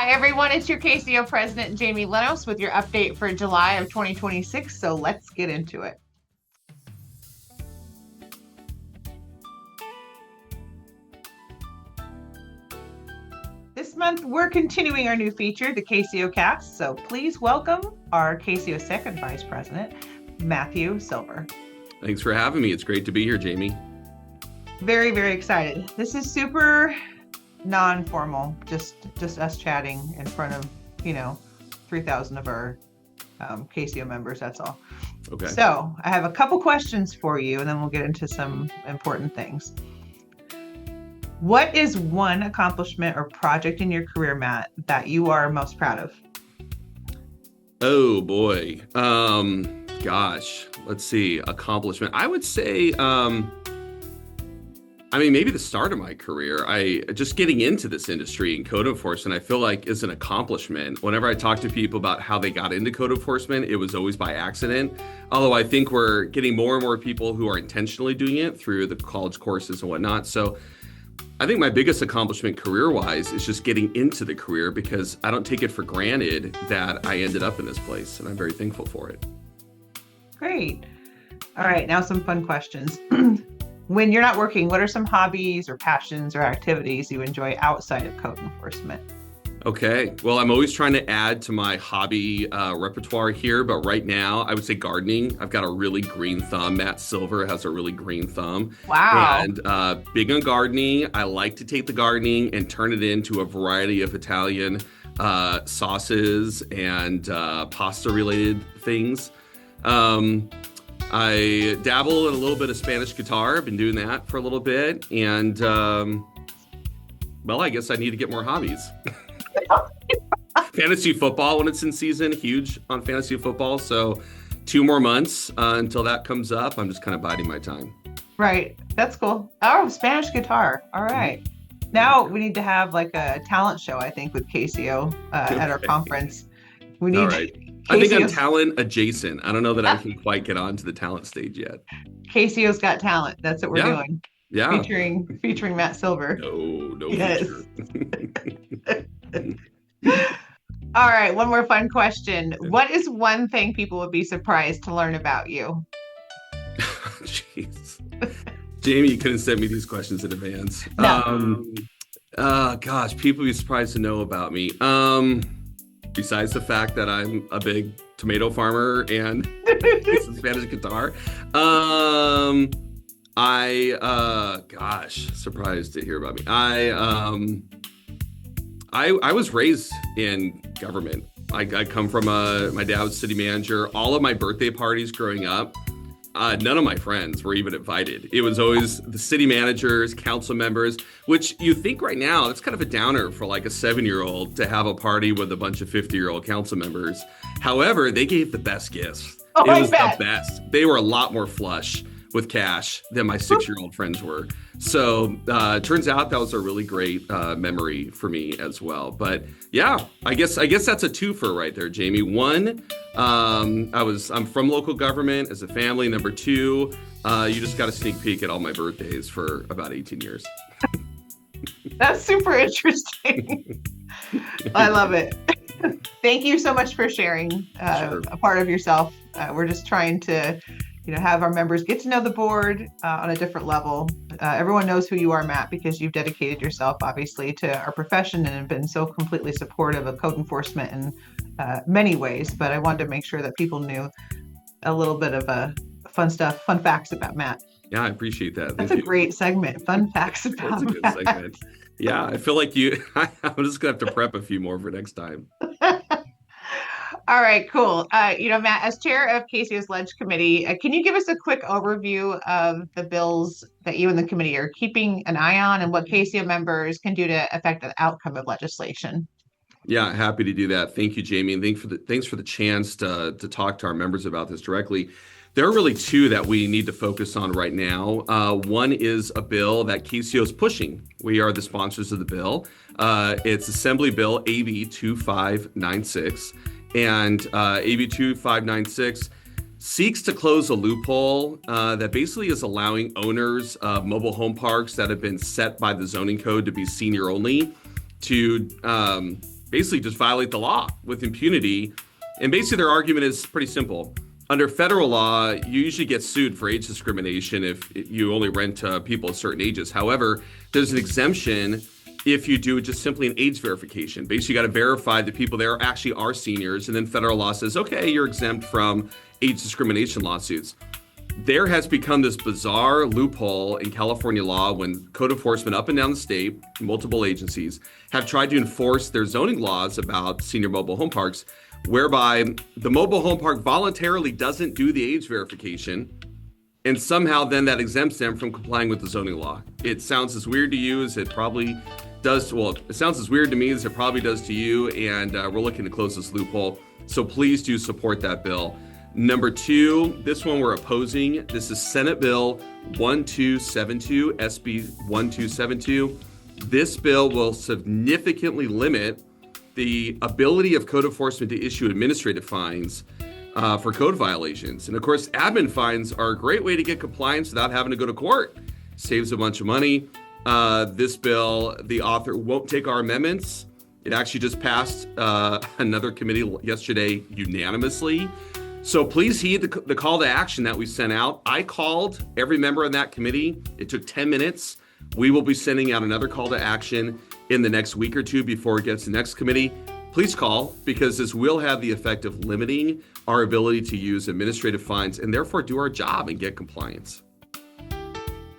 Hi, everyone. It's your CACEO President Jamie Lenos with your update for July of 2026. So let's get into it. This month, we're continuing our new feature, the CACEO Cast. So please welcome our CACEO Second Vice President, Matthew Silver. Thanks for having me. It's great to be here, Jamie. Very, very excited. This is super non-formal, just us chatting in front of 3,000 of our CACEO members. That's all. Okay. So I have a couple questions for you, and then we'll get into some important things. What is one accomplishment or project in your career, Matt, that you are most proud of? Oh boy. Gosh. Let's see. Accomplishment. I would say. Maybe the start of my career, just getting into this industry in code enforcement, I feel like is an accomplishment. Whenever I talk to people about how they got into code enforcement, it was always by accident. Although I think we're getting more and more people who are intentionally doing it through the college courses and whatnot. So I think my biggest accomplishment career-wise is just getting into the career, because I don't take it for granted that I ended up in this place, and I'm very thankful for it. Great. All right, now some fun questions. When you're not working, what are some hobbies or passions or activities you enjoy outside of code enforcement? Okay. Well, I'm always trying to add to my hobby repertoire here, but right now I would say gardening. I've got a really green thumb. Matt Silver has a really green thumb. Wow. And big on gardening. I like to take the gardening and turn it into a variety of Italian sauces and pasta-related things. I dabble in a little bit of Spanish guitar. I've been doing that for a little bit. And, I guess I need to get more hobbies. Fantasy football, when it's in season, huge on fantasy football. So 2 more months until that comes up. I'm just kind of biding my time. Right. That's cool. Oh, Spanish guitar. All right. Now we need to have like a talent show, I think, with CACEO at our conference. We need. All right. I think I'm talent adjacent. I don't know that I can quite get on to the talent stage yet. CACEO's Got Talent. That's what we're doing. Yeah. Featuring Matt Silver. No Yes. feature. All right. One more fun question. What is one thing people would be surprised to learn about you? Jeez. Jamie, you couldn't send me these questions in advance. No. Gosh, people would be surprised to know about me. Besides the fact that I'm a big tomato farmer and play some Spanish guitar. Surprised to hear about me. I was raised in government. I come from my dad was city manager. All of my birthday parties growing up, none of my friends were even invited. It was always the city managers, council members, which you think right now, it's kind of a downer for like a 7-year-old to have a party with a bunch of 50-year-old council members. However, they gave the best gifts. Oh, it was the best. They were a lot more flush with cash than my 6-year-old friends were. So turns out that was a really great memory for me as well. But yeah, I guess that's a twofer right there, Jamie. One, I'm from local government as a family. Number 2, you just got a sneak peek at all my birthdays for about 18 years. That's super interesting. I love it. Thank you so much for sharing a part of yourself. We're just trying to have our members get to know the board on a different level. Everyone knows who you are, Matt, because you've dedicated yourself, obviously, to our profession and have been so completely supportive of code enforcement in many ways. But I wanted to make sure that people knew a little bit of fun facts about Matt. Yeah, I appreciate that. That's a great segment. Fun facts about That's a good Matt. segment. Yeah, I feel like I'm just going to have to prep a few more for next time. All right, cool. Matt, as chair of CACEO's Ledge Committee, can you give us a quick overview of the bills that you and the committee are keeping an eye on and what CACEO members can do to affect the outcome of legislation? Yeah, happy to do that. Thank you, Jamie, and thanks for the chance to talk to our members about this directly. There are really 2 that we need to focus on right now. One is a bill that CACEO is pushing. We are the sponsors of the bill. It's Assembly Bill AB 2596. And AB 2596 seeks to close a loophole that basically is allowing owners of mobile home parks that have been set by the zoning code to be senior only to basically just violate the law with impunity. And basically their argument is pretty simple. Under federal law, you usually get sued for age discrimination if you only rent to people at certain ages. However, there's an exemption if you do just simply an age verification. Basically, you got to verify that people there actually are seniors, and then federal law says, okay, you're exempt from age discrimination lawsuits. There has become this bizarre loophole in California law when code enforcement up and down the state, multiple agencies, have tried to enforce their zoning laws about senior mobile home parks, whereby the mobile home park voluntarily doesn't do the age verification, and somehow then that exempts them from complying with the zoning law. It sounds as weird to you as it probably does. Well, it sounds as weird to me as it probably does to you, and we're looking to close this loophole. So please do support that bill. Number 2, this one we're opposing. This is Senate Bill 1272, SB 1272. This bill will significantly limit the ability of code enforcement to issue administrative fines for code violations. And of course, admin fines are a great way to get compliance without having to go to court. Saves a bunch of money. This bill, the author won't take our amendments. It actually just passed another committee yesterday unanimously. So please heed the call to action that we sent out. I called every member on that committee. It took 10 minutes. We will be sending out another call to action in the next week or two before it gets to the next committee. Please call, because this will have the effect of limiting our ability to use administrative fines and therefore do our job and get compliance.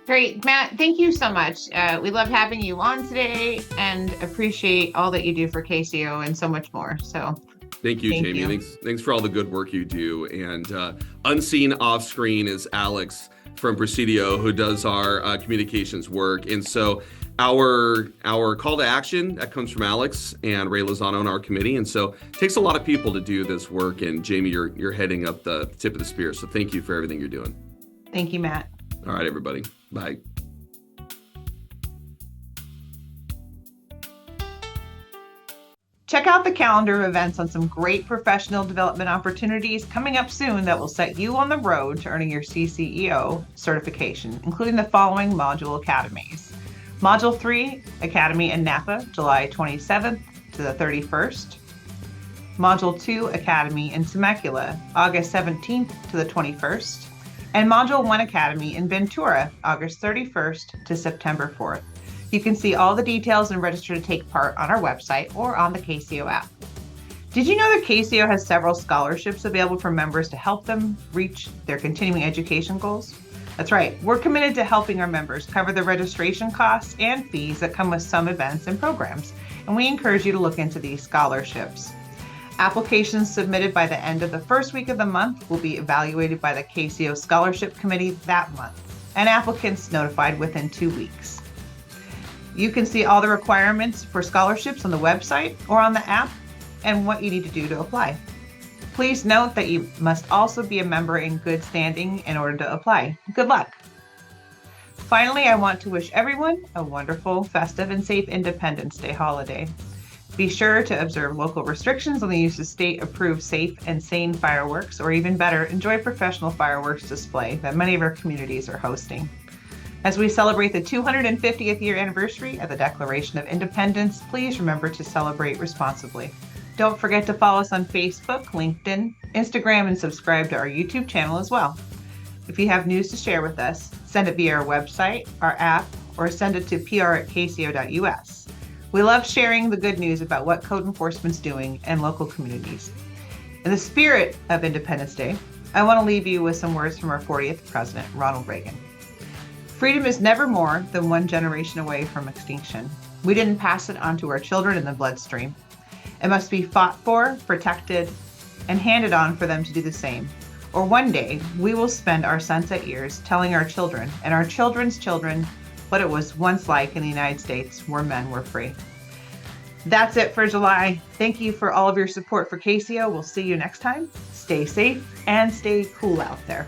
Great. Matt, thank you so much. We love having you on today and appreciate all that you do for CACEO and so much more. So thank you, Jamie. Thanks for all the good work you do. And unseen off screen is Alex from Presidio, who does our communications work. And so our call to action, that comes from Alex and Ray Lozano on our committee. And so it takes a lot of people to do this work. And Jamie, you're heading up the tip of the spear. So thank you for everything you're doing. Thank you, Matt. All right, everybody. Bye. Check out the calendar of events on some great professional development opportunities coming up soon that will set you on the road to earning your CCEO certification, including the following module academies. Module 3, Academy in Napa, July 27th to the 31st. Module 2, Academy in Temecula, August 17th to the 21st. And Module 1 Academy in Ventura, August 31st to September 4th. You can see all the details and register to take part on our website or on the CACEO app. Did you know that CACEO has several scholarships available for members to help them reach their continuing education goals? That's right, we're committed to helping our members cover the registration costs and fees that come with some events and programs, and we encourage you to look into these scholarships. Applications submitted by the end of the first week of the month will be evaluated by the CACEO Scholarship Committee that month, and applicants notified within 2 weeks. You can see all the requirements for scholarships on the website or on the app and what you need to do to apply. Please note that you must also be a member in good standing in order to apply. Good luck. Finally, I want to wish everyone a wonderful, festive, and safe Independence Day holiday. Be sure to observe local restrictions on the use of state-approved safe and sane fireworks, or even better, enjoy professional fireworks display that many of our communities are hosting. As we celebrate the 250th year anniversary of the Declaration of Independence, please remember to celebrate responsibly. Don't forget to follow us on Facebook, LinkedIn, Instagram, and subscribe to our YouTube channel as well. If you have news to share with us, send it via our website, our app, or send it to pr@caceo.us. We love sharing the good news about what code enforcement's doing in local communities. In the spirit of Independence Day, I want to leave you with some words from our 40th President, Ronald Reagan. Freedom is never more than one generation away from extinction. We didn't pass it on to our children in the bloodstream. It must be fought for, protected, and handed on for them to do the same. Or one day, we will spend our sunset years telling our children and our children's children what it was once like in the United States where men were free. That's it for July. Thank you for all of your support for CACEO. We'll see you next time. Stay safe and stay cool out there.